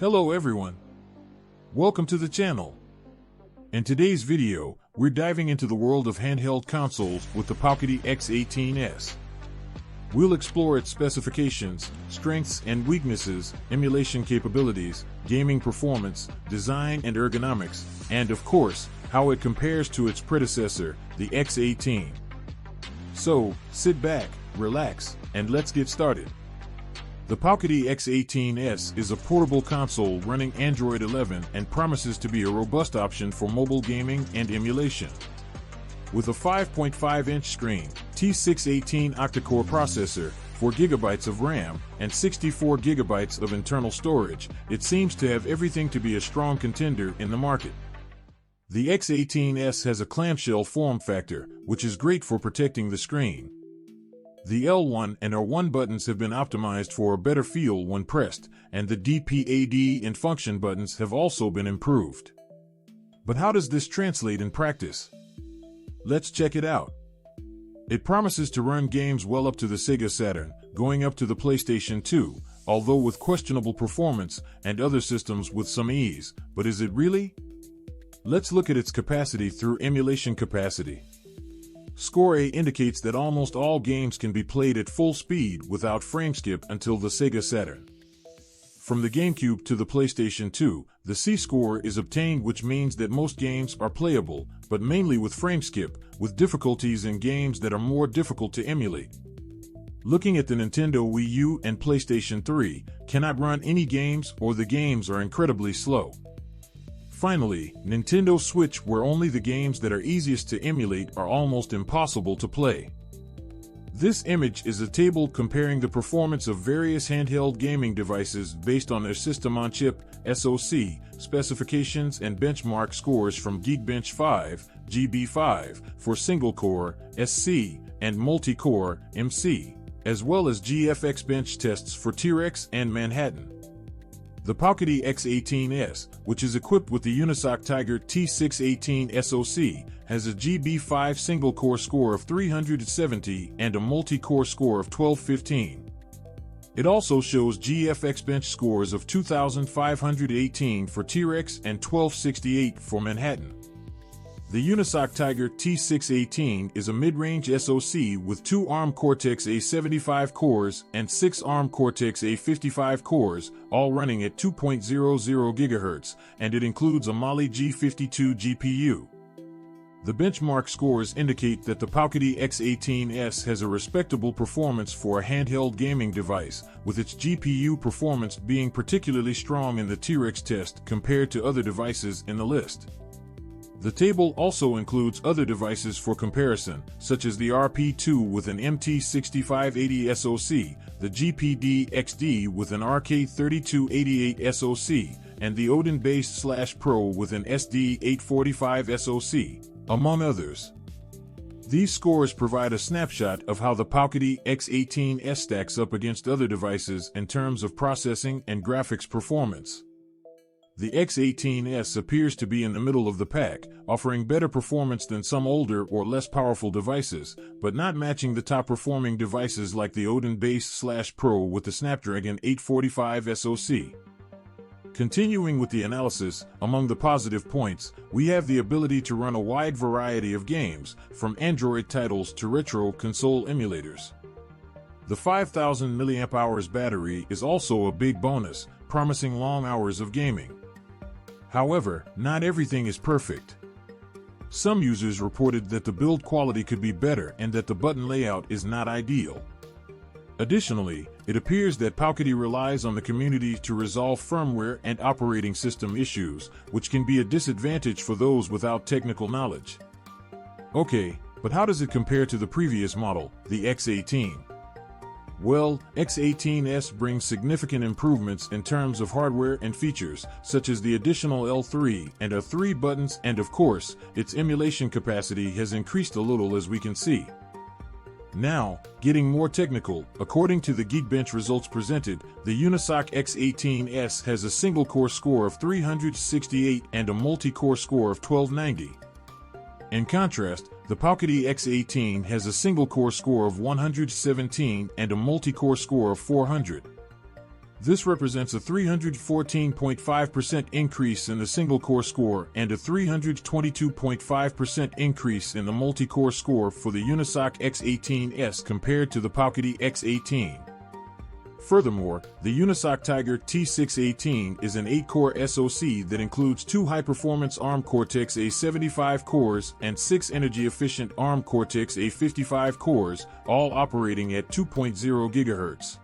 Hello everyone. Welcome to the channel. In today's video, we're diving into the world of handheld consoles with the Powkiddy X18S. We'll explore its specifications, strengths and weaknesses, emulation capabilities, gaming performance, design and ergonomics, and of course, how it compares to its predecessor, the X18. So, sit back, relax, and let's get started. The Powkiddy X18S is a portable console running Android 11 and promises to be a robust option for mobile gaming and emulation. With a 5.5-inch screen, T618 octa-core processor, 4GB of RAM, and 64GB of internal storage, it seems to have everything to be a strong contender in the market. The X18S has a clamshell form factor, which is great for protecting the screen. The L1 and R1 buttons have been optimized for a better feel when pressed, and the D-P-A-D and function buttons have also been improved. But how does this translate in practice? Let's check it out. It promises to run games well up to the Sega Saturn, going up to the PlayStation 2, although with questionable performance, and other systems with some ease. But is it really? Let's look at its capacity through emulation capacity. Score A indicates that almost all games can be played at full speed without frame skip until the Sega Saturn. From the GameCube to the PlayStation 2, the C score is obtained, which means that most games are playable, but mainly with frame skip, with difficulties in games that are more difficult to emulate. Looking at the Nintendo Wii U and PlayStation 3, cannot run any games or the games are incredibly slow. Finally, Nintendo Switch, where only the games that are easiest to emulate are almost impossible to play. This image is a table comparing the performance of various handheld gaming devices based on their system-on-chip (SoC) specifications and benchmark scores from Geekbench 5, GB5, for single-core (SC) and multi-core (MC), as well as GFX bench tests for T-Rex and Manhattan. The Powkiddy X18S, which is equipped with the Unisoc Tiger T618 SoC, has a GB5 single-core score of 370 and a multi-core score of 1215. It also shows GFX bench scores of 2518 for T-Rex and 1268 for Manhattan. The Unisoc Tiger T618 is a mid-range SoC with 2 ARM Cortex-A75 cores and 6 ARM Cortex-A55 cores, all running at 2.00 GHz, and it includes a Mali G52 GPU. The benchmark scores indicate that the Powkiddy X18S has a respectable performance for a handheld gaming device, with its GPU performance being particularly strong in the T-Rex test compared to other devices in the list. The table also includes other devices for comparison, such as the RP2 with an MT6580 SoC, the GPD XD with an RK3288 SoC, and the Odin Base/Pro with an SD845 SoC, among others. These scores provide a snapshot of how the Powkiddy X18S stacks up against other devices in terms of processing and graphics performance. The X18S appears to be in the middle of the pack, offering better performance than some older or less powerful devices, but not matching the top-performing devices like the Odin Base/Pro with the Snapdragon 845 SoC. Continuing with the analysis, among the positive points, we have the ability to run a wide variety of games, from Android titles to retro console emulators. The 5000 mAh battery is also a big bonus, promising long hours of gaming. However, not everything is perfect. Some users reported that the build quality could be better and that the button layout is not ideal. Additionally, it appears that Powkiddy relies on the community to resolve firmware and operating system issues, which can be a disadvantage for those without technical knowledge. Okay, but how does it compare to the previous model, the X18? Well, X18S brings significant improvements in terms of hardware and features, such as the additional L3 and R3 buttons, and of course, its emulation capacity has increased a little, as we can see. Now, getting more technical, according to the Geekbench results presented, the Unisoc X18S has a single-core score of 368 and a multi-core score of 1290. In contrast, the Powkiddy X18 has a single-core score of 117 and a multi-core score of 400. This represents a 314.5% increase in the single-core score and a 322.5% increase in the multi-core score for the Unisoc X18S compared to the Powkiddy X18. Furthermore, the Unisoc Tiger T618 is an 8-core SoC that includes 2 high-performance ARM Cortex-A75 cores and 6 energy-efficient ARM Cortex-A55 cores, all operating at 2.0 GHz.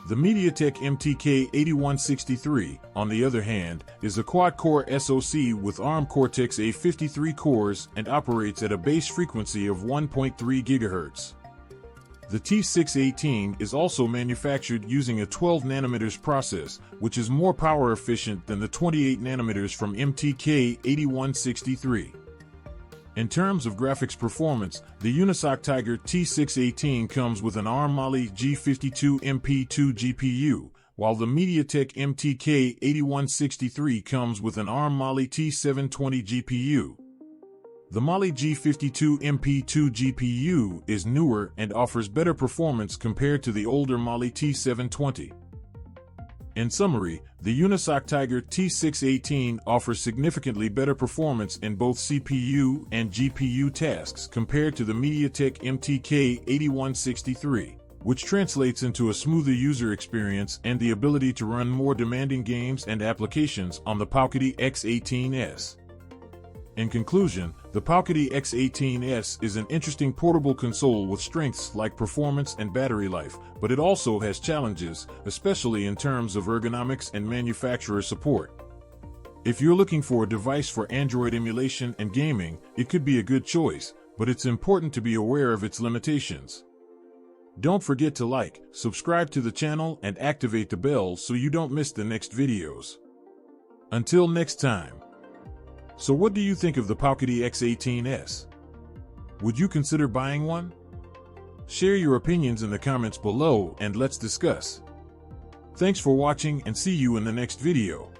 The MediaTek MTK8163, on the other hand, is a quad-core SoC with ARM Cortex-A53 cores and operates at a base frequency of 1.3 GHz. The T618 is also manufactured using a 12nm process, which is more power efficient than the 28nm from MTK8163. In terms of graphics performance, the Unisoc Tiger T618 comes with an ARM Mali G52 MP2 GPU, while the MediaTek MTK8163 comes with an ARM Mali T720 GPU. The Mali G52 MP2 GPU is newer and offers better performance compared to the older Mali T720. In summary, the Unisoc Tiger T618 offers significantly better performance in both CPU and GPU tasks compared to the MediaTek MTK8163, which translates into a smoother user experience and the ability to run more demanding games and applications on the Powkiddy X18S. In conclusion, the Powkiddy X18S is an interesting portable console with strengths like performance and battery life, but it also has challenges, especially in terms of ergonomics and manufacturer support. If you're looking for a device for Android emulation and gaming, it could be a good choice, but it's important to be aware of its limitations. Don't forget to like, subscribe to the channel, and activate the bell so you don't miss the next videos. Until next time. So what do you think of the Powkiddy X18S? Would you consider buying one? Share your opinions in the comments below and let's discuss. Thanks for watching and see you in the next video.